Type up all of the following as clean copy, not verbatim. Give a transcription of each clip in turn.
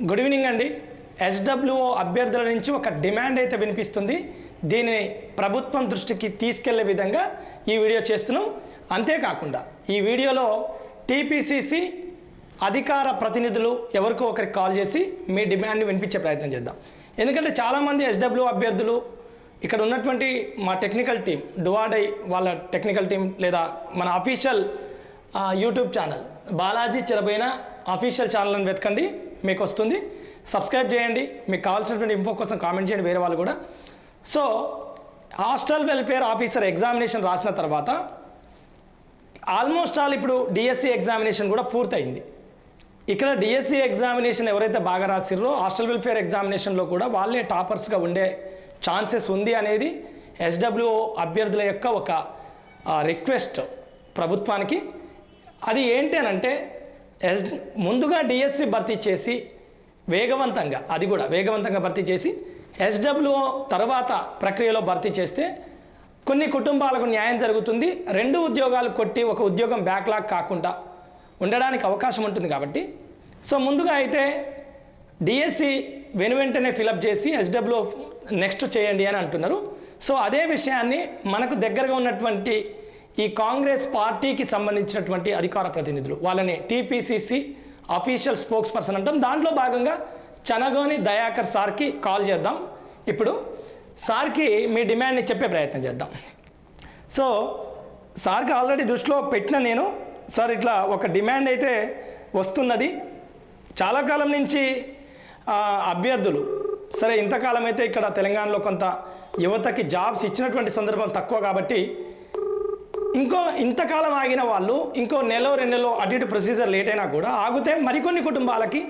Good evening అండి. SWO అభ్యర్థుల నుంచి ఒక డిమాండ్ అయితే వినిపిస్తుంది. దీనిని ప్రభుత్వం దృష్టికి తీసుకెళ్లే విధంగా ఈ వీడియో చేస్తున్నాం. అంతేకాకుండా ఈ వీడియోలో టీపీసీసీ అధికార ప్రతినిధులు ఎవరికో ఒకరికి కాల్ చేసి మీ డిమాండ్ని వినిపించే ప్రయత్నం చేద్దాం. ఎందుకంటే చాలామంది ఎస్డబ్ల్యూఓ అభ్యర్థులు ఇక్కడ ఉన్నటువంటి మా టెక్నికల్ టీం డువాడై వాళ్ళ టెక్నికల్ టీం లేదా మన official YouTube channel Balaji Chiraboina official ఛానల్ని వెతకండి, మీకు వస్తుంది. సబ్స్క్రైబ్ చేయండి. మీకు కావాల్సినటువంటి ఇన్ఫో కోసం కామెంట్ చేయండి, వేరే వాళ్ళు కూడా. So hostel welfare officer examination రాసిన తర్వాత ఆల్మోస్ట్ ఆల్ ఇప్పుడు డిఎస్సి ఎగ్జామినేషన్ కూడా పూర్తయింది. ఇక్కడ డిఎస్సి ఎగ్జామినేషన్ ఎవరైతే బాగా రాసిర్రో హాస్టల్ వెల్ఫేర్ ఎగ్జామినేషన్లో కూడా వాళ్ళే టాపర్స్గా ఉండే ఛాన్సెస్ ఉంది అనేది ఎస్డబ్ల్యూఓ అభ్యర్థుల యొక్క ఒక రిక్వెస్ట్ ప్రభుత్వానికి. అది ఏంటి అనంటే ముందుగా డిఎస్సి భర్తీ చేసి వేగవంతంగా, అది కూడా వేగవంతంగా భర్తీ చేసి ఎస్డబ్ల్యూఓ తర్వాత ప్రక్రియలో భర్తీ చేస్తే కొన్ని కుటుంబాలకు న్యాయం జరుగుతుంది. 2 ఉద్యోగాలు కొట్టి ఒక ఉద్యోగం బ్యాక్లాగ్ కాకుండా ఉండడానికి అవకాశం ఉంటుంది కాబట్టి సో ముందుగా అయితే డిఎస్సి వెంటనే ఫిలప్ చేసి ఎస్డబ్ల్యూఓ నెక్స్ట్ చేయండి అని అంటున్నారు. సో అదే విషయాన్ని మనకు దగ్గరగా ఉన్నటువంటి ఈ కాంగ్రెస్ పార్టీకి సంబంధించినటువంటి అధికార ప్రతినిధులు, వాళ్ళని టీపీసీసీ అఫీషియల్ స్పోక్స్ పర్సన్ అంటాం. దాంట్లో భాగంగా చనగోని దయాకర్ సార్కి కాల్ చేద్దాం. ఇప్పుడు సార్కి మీ డిమాండ్ని చెప్పే ప్రయత్నం చేద్దాం. సో సార్కి ఆల్రెడీ దృష్టిలో పెట్టిన నేను, సార్ ఇట్లా ఒక డిమాండ్ అయితే వస్తున్నది. చాలా కాలం నుంచి అభ్యర్థులు సరే ఇంతకాలం అయితే ఇక్కడ తెలంగాణలో కొంత యువతకి జాబ్స్ ఇచ్చినటువంటి సందర్భం తక్కువ కాబట్టి ఇంతకాలం ఆగిన వాళ్ళు ఇంకో 1-2 నెలలో అటు ఇటు ప్రొసీజర్ లేట్ అయినా కూడా ఆగితే మరికొన్ని కుటుంబాలకి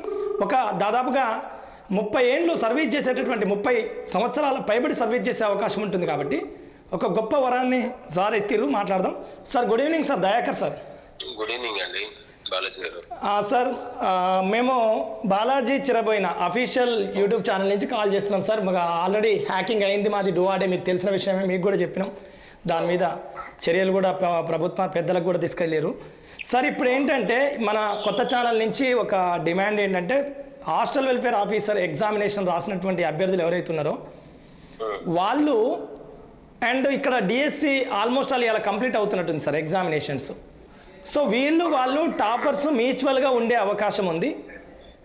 ఒక దాదాపుగా 30 ఏళ్ళు సర్వీస్ చేసేటటువంటి 30 సంవత్సరాల పైబడి సర్వీస్ చేసే అవకాశం ఉంటుంది కాబట్టి ఒక గొప్ప వరాన్ని సార్ ఎత్తిరు. మాట్లాడదాం. Sir good evening sir, Dayakar sir. Good evening అండి, బాలాజీ గారు. సార్ మేము Balaji Chiraboina official YouTube channel నుంచి కాల్ చేస్తున్నాం సార్. మాకు ఆల్రెడీ హ్యాకింగ్ అయింది, మాది డువాడే, మీకు తెలిసిన విషయమే, మీకు కూడా చెప్పినాం. దాని మీద చర్యలు కూడా ప్రభుత్వ పెద్దలకు కూడా తీసుకెళ్ళారు సార్. ఇప్పుడు ఏంటంటే మన కొత్త ఛానల్ నుంచి ఒక డిమాండ్ ఏంటంటే హాస్టల్ వెల్ఫేర్ ఆఫీసర్ ఎగ్జామినేషన్ రాసినటువంటి అభ్యర్థులు ఎవరైతే ఉన్నారో వాళ్ళు అండ్ ఇక్కడ డిఎస్సి ఆల్మోస్ట్ ఆల్ ఇలా కంప్లీట్ అవుతున్నట్టుంది సార్ ఎగ్జామినేషన్స్. సో వాళ్ళు టాపర్స్ మ్యూచువల్గా ఉండే అవకాశం ఉంది.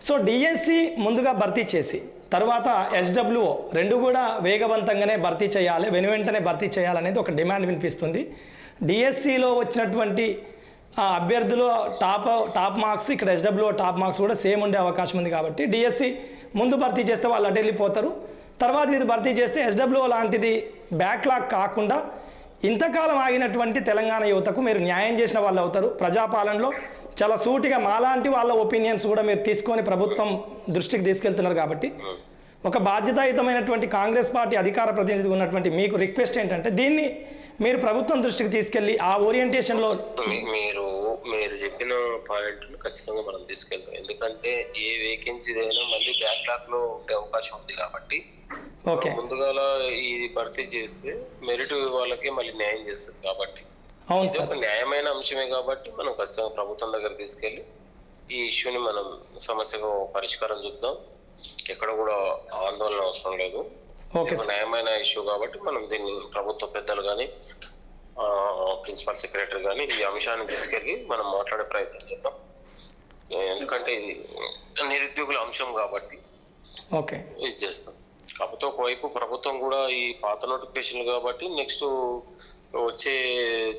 సో డిఎస్సి ముందుగా భర్తీ చేసి తర్వాత ఎస్డబ్ల్యూఓ 2 కూడా వేగవంతంగానే భర్తీ చేయాలి, వెంటనే భర్తీ చేయాలనేది ఒక డిమాండ్ వినిపిస్తుంది. డిఎస్సిలో వచ్చినటువంటి అభ్యర్థులు టాప్ మార్క్స్, ఇక్కడ ఎస్డబ్ల్యూఓ టాప్ మార్క్స్ కూడా సేమ్ ఉండే అవకాశం ఉంది కాబట్టి డిఎస్సి ముందు భర్తీ చేస్తే వాళ్ళు అటు వెళ్ళిపోతారు. తర్వాత ఇది భర్తీ చేస్తే ఎస్డబ్ల్యూఓ లాంటిది బ్యాక్లాగ్ కాకుండా ఇంతకాలం ఆగినటువంటి తెలంగాణ యువతకు మీరు న్యాయం చేసిన వాళ్ళు అవుతారు. ప్రజాపాలనలో చాలా సూటిగా మాలాంటి వాళ్ళ ఒపీనియన్స్ కూడా మీరు తీసుకొని ప్రభుత్వం దృష్టికి తీసుకెళ్తున్నారు కాబట్టి ఒక బాధ్యతాయుతమైనటువంటి కాంగ్రెస్ పార్టీ అధికార ప్రతినిధి ఉన్నటువంటి మీకు రిక్వెస్ట్ ఏంటంటే దీన్ని మీరు ప్రభుత్వం దృష్టికి తీసుకెళ్ళి ఆ ఓరియంటేషన్లో మీరు చెప్పిన పాయింట్ ఖచ్చితంగా మనం తీసుకెళ్తాం. ఎందుకంటే ఏ వేకెన్సీ అయినా మళ్ళీ బ్యాక్లాగ్ లో ఉండే అవకాశం ఉంది కాబట్టి ముందుగా ఇది భర్తీ చేస్తే మెరిట్ వాళ్ళకి మళ్ళీ న్యాయం చేస్తుంది కాబట్టి అవును సార్, న్యాయమైన అంశమే కాబట్టి మనం ఖచ్చితంగా ప్రభుత్వం దగ్గర తీసుకెళ్లి ఈ ఇష్యూని మనం సమస్యకు పరిష్కారం చూద్దాం. ఎక్కడ కూడా ఆందోళన అవసరం లేదు. న్యాయమైన ఇష్యూ కాబట్టి మనం దీన్ని ప్రభుత్వ పెద్దలు కానీ ప్రిన్సిపల్ సెక్రటరీ కానీ ఈ అంశాన్ని తీసుకెళ్లి మనం మాట్లాడే ప్రయత్నం చేద్దాం. ఎందుకంటే ఇది నిరుద్యోగుల అంశం కాబట్టి ఇది చేస్తాం. కాకపోతే ఒకవైపు ప్రభుత్వం కూడా ఈ పాత నోటిఫికేషన్లు కాబట్టి నెక్స్ట్ వచ్చే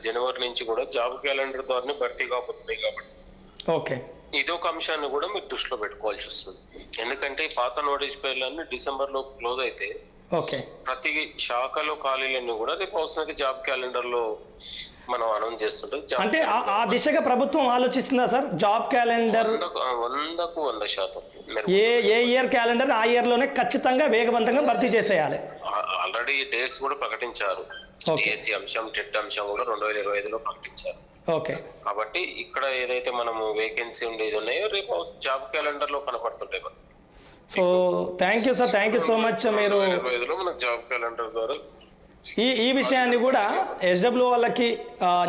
జనవరి నుంచి కూడా జాబ్ క్యాలెండర్ ద్వారానే భర్తీ కాబోతున్నాయి కాబట్టి ఇది ఒక అంశాన్ని కూడా మీరు దృష్టిలో పెట్టుకోవాల్సి వస్తుంది. ఎందుకంటే ఈ పాత నోటిఫికేషన్లన్నీ డిసెంబర్ లో క్లోజ్ అయితే ప్రతి శాఖలో ఖాళీలన్నీ కూడా రేపు అవసరానికి జాబ్ క్యాలెండర్ లో మనం అనౌన్స్ చేస్తుంటాం. అంటే ఆ దిశగా ప్రభుత్వం ఆలోచిస్తుందా సార్? జాబ్ క్యాలెండర్ 100% ఏ ఇయర్ క్యాలెండర్ ఆ ఇయర్ లోనే ఖచ్చితంగా వేగవంతంగా భర్తీ చేసేయాలి. ఆల్రెడీ డేట్స్ కూడా ప్రకటించారు. డిఎస్సి అంశం, టెట్ అంశం కూడా 2025లో ప్రకటించారు. కాబట్టి ఇక్కడ ఏదైతే మనము వేకెన్సీ ఉండేది ఉన్నాయో రేపు జాబ్ క్యాలెండర్ లో కనపడుతుంటాయి. So thank you sir, thank you so much. మీరు జాబ్ క్యాలెండర్ ద్వారా ఈ విషయాన్ని కూడా ఎస్డబ్ల్యూ వాళ్ళకి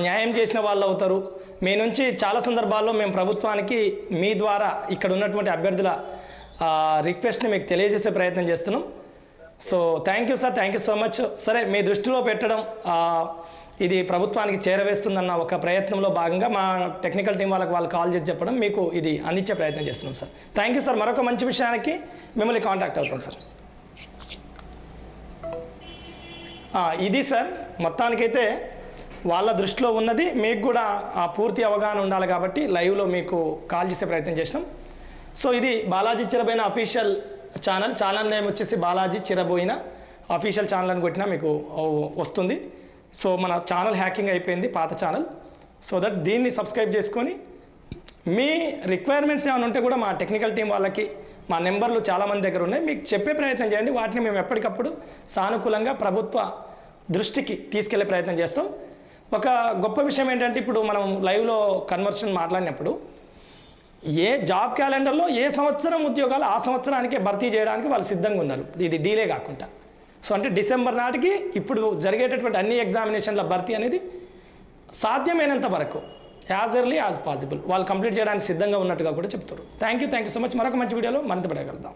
న్యాయం చేసిన వాళ్ళు అవుతారు. మీ నుంచి చాలా సందర్భాల్లో మేము ప్రభుత్వానికి మీ ద్వారా ఇక్కడ ఉన్నటువంటి అభ్యర్థుల రిక్వెస్ట్ని మీకు తెలియజేసే ప్రయత్నం చేస్తున్నాం. So thank you sir, thank you so much. సరే, మీ దృష్టిలో పెట్టడం ఇది ప్రభుత్వానికి చేరవేస్తుందన్న ఒక ప్రయత్నంలో భాగంగా మా టెక్నికల్ టీం వాళ్ళు కాల్ చేసి చెప్పడం మీకు ఇది అందించే ప్రయత్నం చేస్తున్నాం సార్. Thank you sir. మరొక మంచి విషయానికి మిమ్మల్ని కాంటాక్ట్ అవుతాం సార్. ఇది సార్, మొత్తానికైతే వాళ్ళ దృష్టిలో ఉన్నది మీకు కూడా పూర్తి అవగాహన ఉండాలి కాబట్టి లైవ్లో మీకు కాల్ చేసే ప్రయత్నం చేసినాం. సో ఇది Balaji Chiraboina official channel name వచ్చేసి బాలాజీ చిరబోయిన అఫీషియల్ ఛానల్ అని కొట్టినా మీకు వస్తుంది. సో మన ఛానల్ హ్యాకింగ్ అయిపోయింది, పాత ఛానల్. సో దట్ దీన్ని సబ్స్క్రైబ్ చేసుకొని మీ రిక్వైర్మెంట్స్ ఏమైనా ఉంటే కూడా మా టెక్నికల్ టీం వాళ్ళకి మా నెంబర్లు చాలామంది దగ్గర ఉన్నాయి, మీకు చెప్పే ప్రయత్నం చేయండి. వాటిని మేము ఎప్పటికప్పుడు సానుకూలంగా ప్రభుత్వ దృష్టికి తీసుకెళ్లే ప్రయత్నం చేస్తాం. ఒక గొప్ప విషయం ఏంటంటే ఇప్పుడు మనం లైవ్లో కన్వర్షన్ మాట్లాడినప్పుడు ఏ జాబ్ క్యాలెండర్లో ఏ సంవత్సరం ఉద్యోగాలు ఆ సంవత్సరానికే భర్తీ చేయడానికి వాళ్ళు సిద్ధంగా ఉన్నారు, ఇది డీలే కాకుండా. సో అంటే డిసెంబర్ నాటికి ఇప్పుడు జరిగేటటువంటి అన్ని ఎగ్జామినేషన్ల భర్తీ అనేది సాధ్యమైనంత వరకు యాజ్ ఎర్లీ యాజ్ పాసిబుల్ వాళ్ళు కంప్లీట్ చేయడానికి సిద్ధంగా ఉన్నట్టుగా కూడా చెప్తారు. Thank you so much. మరొక మంచి వీడియోలో మరింత పడగలుగుతాం.